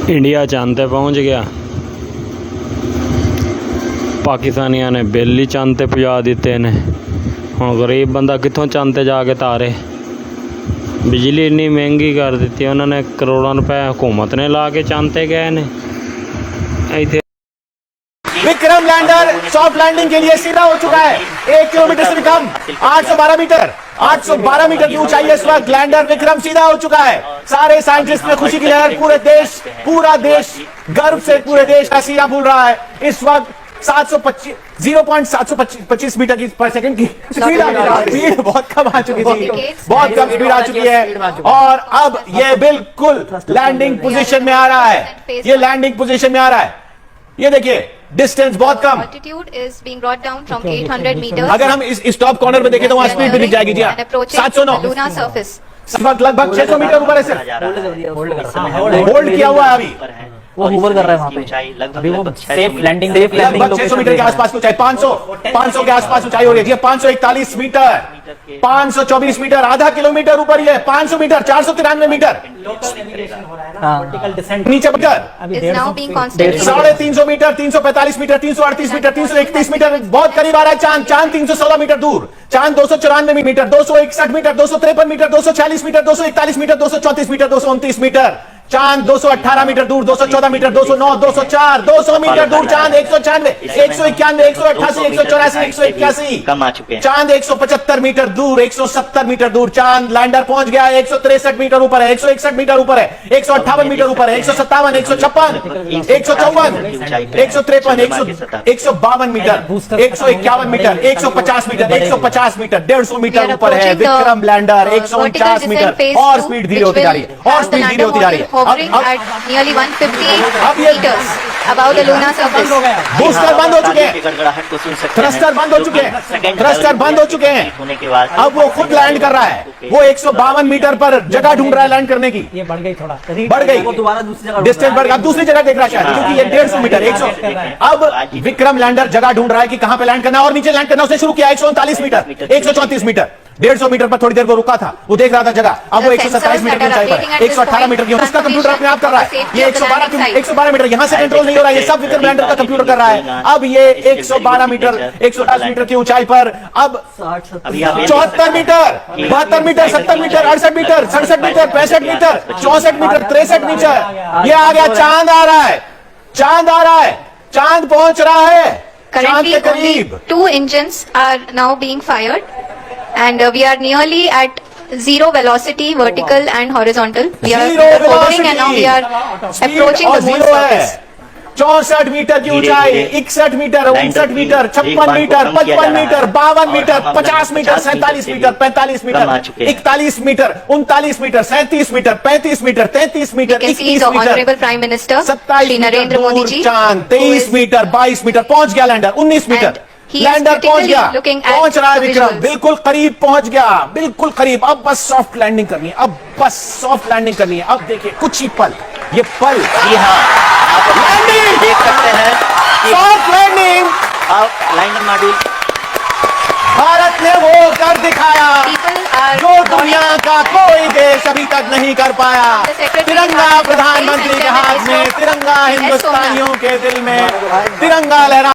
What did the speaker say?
India चांद ते पहुंच गया। पाकिस्तानियों ने बिल ही चांद ते पहुंचा दिते ने। हुण गरीब बंदा कित्थों चांद ते जाके तारे। बिजली इन्नी महंगी कर दी उन्होंने, करोड़ों रुपए हुकूमत ने ला के चांद ते गए ने। इत्थे विक्रम लैंडर सॉफ्ट लैंडिंग के लिए सीधा हो चुका है। 1 किलोमीटर से भी कम, 812 मीटर, 812 मीटर की ऊंचाई है इस वक्त। लैंडर विक्रम सीधा हो चुका है। सारे साइंटिस्ट में खुशी की लहर, पूरा देश गर्व से पूरे देश का सीधा भूल रहा है। इस वक्त 0.725 मीटर की पर सेकंड की स्पीड बहुत कम आ चुकी थी, बहुत कम स्पीड आ चुकी है। और अब ये बिल्कुल लैंडिंग पोजीशन में आ रहा है, ये लैंडिंग पोजीशन में आ रहा है। ये देखिए डिस्टेंस बहुत कम। Altitude is being brought down from 800 meters. अगर हम इस टॉप कॉर्नर में देखें तो वहां स्पीड भी दिख जाएगी। जी हाँ, 709 lunar surface. इस वक्त लगभग 600 मीटर ऊपर है सिर्फ। होल्ड किया हुआ है अभी, वो होवर कर रहा है वहाँ पे। अभी वो सेफ लैंडिंग लगभग 600 मीटर के आसपास की ऊंचाई, 500 के आसपास ऊंचाई हो रही है। 541 मीटर, 524 मीटर, आधा किलोमीटर ऊपर ही है। 500 मीटर, 493 मीटर नीचे metre, Is now being constantly. 350 metre, 345 metre, 338 metre, 331 metre, बहुत करीब आ रहा है चांद। चांद 316 मीटर दूर, चांद 294 metre, 261 metre, 253 metre, 246 metre, 241 metre, 234 metre, 229 metre. चांद 218 मीटर दूर, 214 मीटर, 209, 204, 200 मीटर दूर। चांद 196, 191, 188, 184, 181 कम आ चुके हैं। चांद 175 मीटर दूर, 170 मीटर दूर। चांद लैंडर पहुंच गया है। 163 मीटर ऊपर है, 161 मीटर ऊपर है, 158 मीटर ऊपर है, 157, 156, 154, 153, 152 metre, 151 metre, 150 metre, 150 metre, 150 metre ऊपर है विक्रम लैंडर। 149 मीटर, और स्पीड धीरे होती जा रही है, और स्पीड धीरे होती जा रही है। Hovering at nearly 150 meters above the lunar surface. Booster बंद हो चुके हैं, गड़गड़ाहट को सुन सकते हैं। थ्रस्टर बंद हो चुके हैं, थ्रस्टर बंद हो चुके हैं। होने के बाद अब वो खुद लैंड कर रहा है। वो 152 मीटर पर जगह ढूंढ रहा है लैंड करने की। ये बढ़ गई थोड़ा, बढ़ गई, वो दोबारा दूसरी जगह डिस्टेंस बढ़ गया। अब दूसरी जगह देख रहा है शायद, क्योंकि ये 150 मीटर, 100। अब विक्रम लैंडर जगह ढूंढ रहा है कि कहां पे लैंड करना है, और नीचे लैंड करना उसने शुरू किया। 139 मीटर, 134 मीटर, 150 मीटर पर थोड़ी देर वो रुका था, वो देख रहा था जगह। अब वो 127 मीटर की ऊंचाई पर, 118 मीटर की, उसका कंप्यूटर अपने आप कर रहा है। ये 112 मीटर यहां से कंट्रोल नहीं हो रहा है, ये सब विक्रम लैंडर का कंप्यूटर कर रहा है। अब ये 112 मीटर, 110 मीटर की ऊंचाई पर, अब 74 metre, 72 metre, 70 metre, 68 metre, 67 metre, 65 metre, 64 metre, 63 metre. ये आ गया, चांद आ रहा है, चांद आ रहा है, चांद पहुंच रहा है चांद Currently, के only करीब। 2 engines are now being fired, and we are nearly at zero velocity, vertical and horizontal. We are hovering, and now we are approaching the moon's surface. 64 metre की ऊंचाई, 61 metre, 59 metre, 56 metre, 55 metre, 52 metre, 50 metre, 47 metre, 45 metre, 41 metre, 39 metre, 37 metre, 35 metre, 33 You metre, can see 21 the metre, Honorable Prime Minister, 27 Shri मीटर Narendra Modi दूर ji, चांद, who 23 is- metre, 22 metre, पहुंच गया lander. 19 metre, And he is lander पहुंच critically गया, looking at पहुंच रहा है the विक्रम, visuals. बिल्कुल करीब पहुंच गया, बिल्कुल करीब। अब बस सॉफ्ट लैंडिंग करनी है, अब बस सॉफ्ट लैंडिंग करनी है। अब देखिए कुछ ही पल, ये पल, जी हाँ, आप लैंडिंग, देख सकते हैं कि सॉफ्ट लैंडिंग। आप लैंडर मॉड्यूल भारत ने वो कर दिखाया People are जो दुनिया का कोई देश अभी तक नहीं कर पाया। The Secretary तिरंगा of Defense प्रधानमंत्री के हाथ में, and तिरंगा S. Soumya. हिंदुस्तानियों के दिल में, तिरंगा लहरा